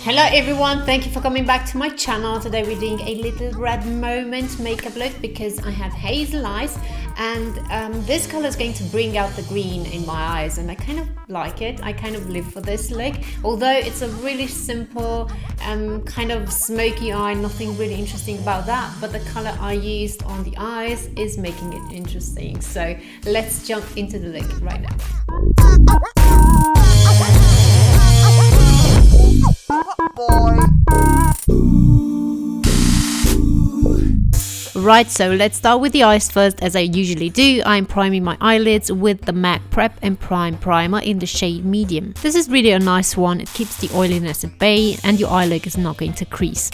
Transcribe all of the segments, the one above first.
Hello everyone, thank you for coming back to my channel. Today we're doing a little red moment makeup look because I have hazel eyes, and this color is going to bring out the green in my eyes, and I kind of like it. I kind of live for this look, although it's a really simple kind of smoky eye, nothing really interesting about that, but the color I used on the eyes is making it interesting. So let's jump into the look right now. Right, so let's start with the eyes first. As I usually do, I'm priming my eyelids with the MAC Prep and Prime Primer in the shade medium. This is really a nice one. It keeps the oiliness at bay and your eye look is not going to crease.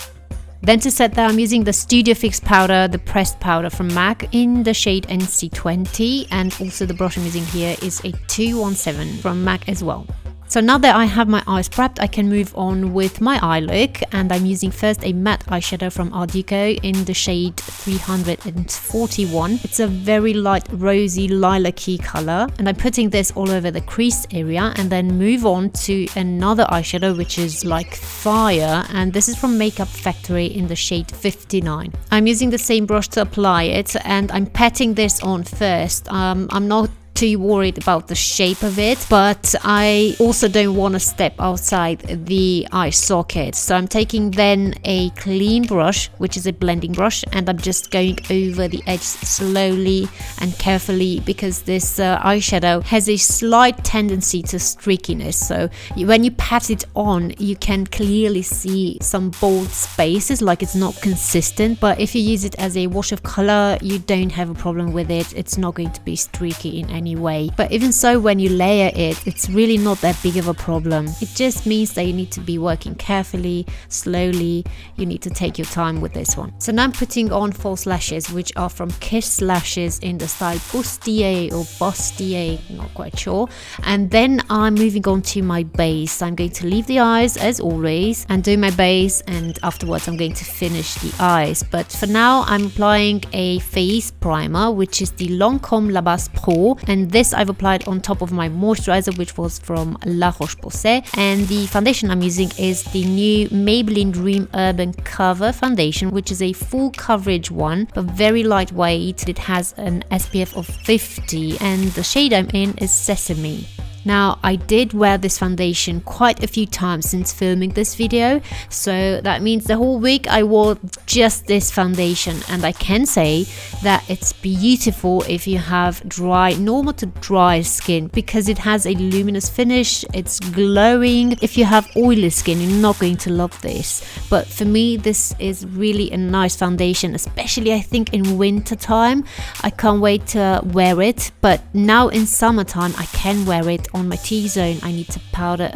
Then to set that, I'm using the Studio Fix powder, the pressed powder from MAC in the shade NC20, and also the brush I'm using here is a 217 from MAC as well. So now that I have my eyes prepped, I can move on with my eye look, and I'm using first a matte eyeshadow from Art Deco in the shade 341. It's a very light rosy lilac-y color, and I'm putting this all over the crease area, and then move on to another eyeshadow which is like fire, and this is from Makeup Factory in the shade 59. I'm using the same brush to apply it, and I'm patting this on first. I'm not too worried about the shape of it, but I also don't want to step outside the eye socket, so I'm taking then a clean brush, which is a blending brush, and I'm just going over the edge slowly and carefully because this eyeshadow has a slight tendency to streakiness, so when you pat it on you can clearly see some bold spaces, like it's not consistent. But if you use it as a wash of color, you don't have a problem with it. It's not going to be streaky in any way. But even so, when you layer it, it's really not that big of a problem. It just means that you need to be working carefully, slowly. You need to take your time with this one. So now I'm putting on false lashes, which are from Kiss Lashes in the style bustier or bustier, not quite sure. And then I'm moving on to my base. I'm going to leave the eyes as always and do my base, and afterwards I'm going to finish the eyes. But for now I'm applying a face primer, which is the Lancôme La Base Pro, and this I've applied on top of my moisturizer, which was from La Roche-Posay, and the foundation I'm using is the new Maybelline Dream Urban Cover foundation, which is a full coverage one but very lightweight. It has an SPF of 50 and the shade I'm in is Sesame. Now, I did wear this foundation quite a few times since filming this video, so that means the whole week I wore just this foundation, and I can say that it's beautiful if you have dry, normal to dry skin, because it has a luminous finish, it's glowing. If you have oily skin, you're not going to love this, but for me this is really a nice foundation, especially I think in winter time. I can't wait to wear it, but now in summertime I can wear it on my T-zone. I need to powder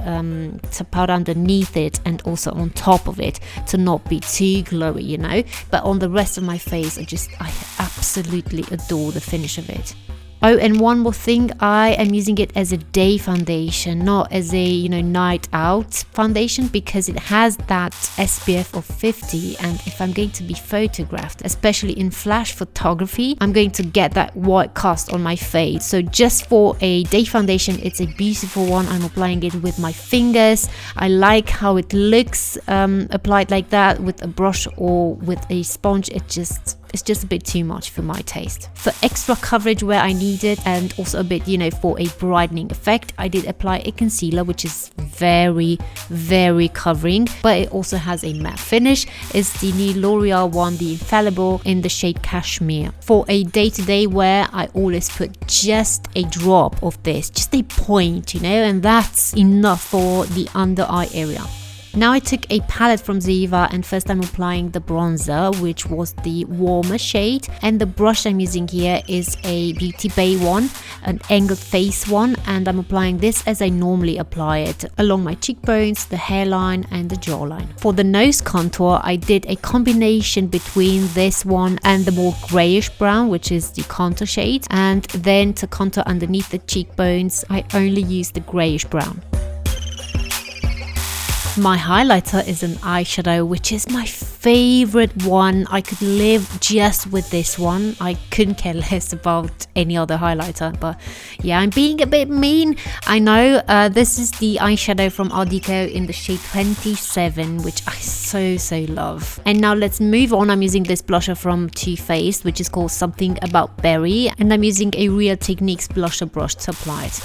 underneath it and also on top of it to not be too glowy, you know, but on the rest of my face I absolutely adore the finish of it. Oh, and one more thing, I am using it as a day foundation, not as a, night out foundation, because it has that SPF of 50, and if I'm going to be photographed, especially in flash photography, I'm going to get that white cast on my face. So just for a day foundation, it's a beautiful one. I'm applying it with my fingers. I like how it looks applied like that with a brush or with a sponge. It's just a bit too much for my taste. For extra coverage where I need it, and also a bit, for a brightening effect, I did apply a concealer, which is very, very covering, but it also has a matte finish. It's the new L'Oreal one, the Infallible, in the shade Cashmere. For a day-to-day wear, I always put just a drop of this, just a point, and that's enough for the under eye area. Now I took a palette from Ziva, and first I'm applying the bronzer, which was the warmer shade, and the brush I'm using here is a Beauty Bay one, an angled face one, and I'm applying this as I normally apply it, along my cheekbones, the hairline and the jawline. For the nose contour, I did a combination between this one and the more grayish brown, which is the contour shade, and then to contour underneath the cheekbones, I only used the grayish brown. My highlighter is an eyeshadow, which is my favorite one. I could live just with this one. I couldn't care less about any other highlighter, but yeah, I'm being a bit mean, I know. This is the eyeshadow from Art Deco in the shade 27, which I so love. And now let's move on. I'm using this blusher from Too Faced, which is called Something About Berry, and I'm using a Real Techniques blusher brush to apply it.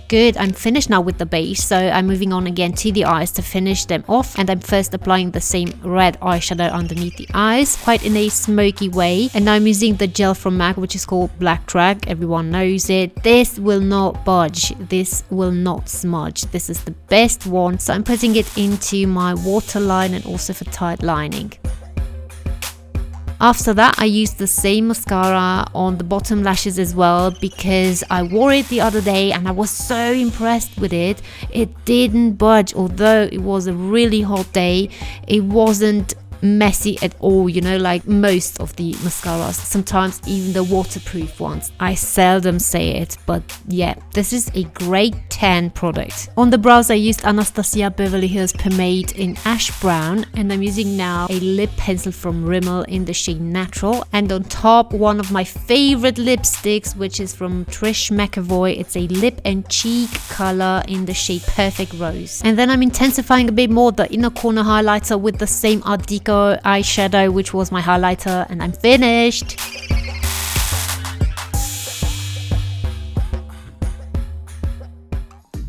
Good, I'm finished now with the base, so I'm moving on again to the eyes to finish them off, and I'm first applying the same red eyeshadow underneath the eyes, quite in a smoky way. And now I'm using the gel from MAC, which is called Black Track. Everyone knows it. This will not budge, this will not smudge. This is the best one, so I'm putting it into my waterline and also for tight lining. After that, I used the same mascara on the bottom lashes as well, because I wore it the other day and I was so impressed with it. It didn't budge, although it was a really hot day. It wasn't messy at all, you know, like most of the mascaras, sometimes even the waterproof ones. I seldom say it, but yeah, this is a great tan product. On the brows, I used Anastasia Beverly Hills Pomade in Ash Brown, and I'm using now a lip pencil from Rimmel in the shade Natural. And on top, one of my favorite lipsticks, which is from Trish McAvoy. It's a lip and cheek color in the shade Perfect Rose. And then I'm intensifying a bit more the inner corner highlighter with the same Art Deco eyeshadow, which was my highlighter, and I'm finished.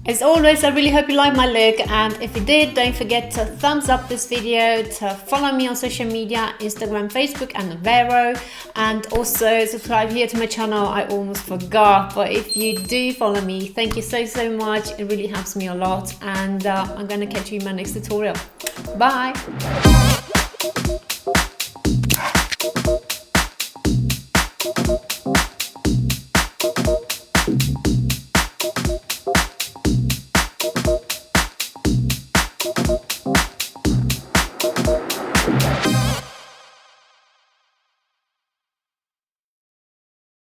As always, I really hope you liked my look, and if you did, don't forget to thumbs up this video, to follow me on social media, Instagram, Facebook and VERO, and also subscribe here to my channel. I almost forgot, but if you do follow me, thank you so much. It really helps me a lot, and I'm gonna catch you in my next tutorial. Bye!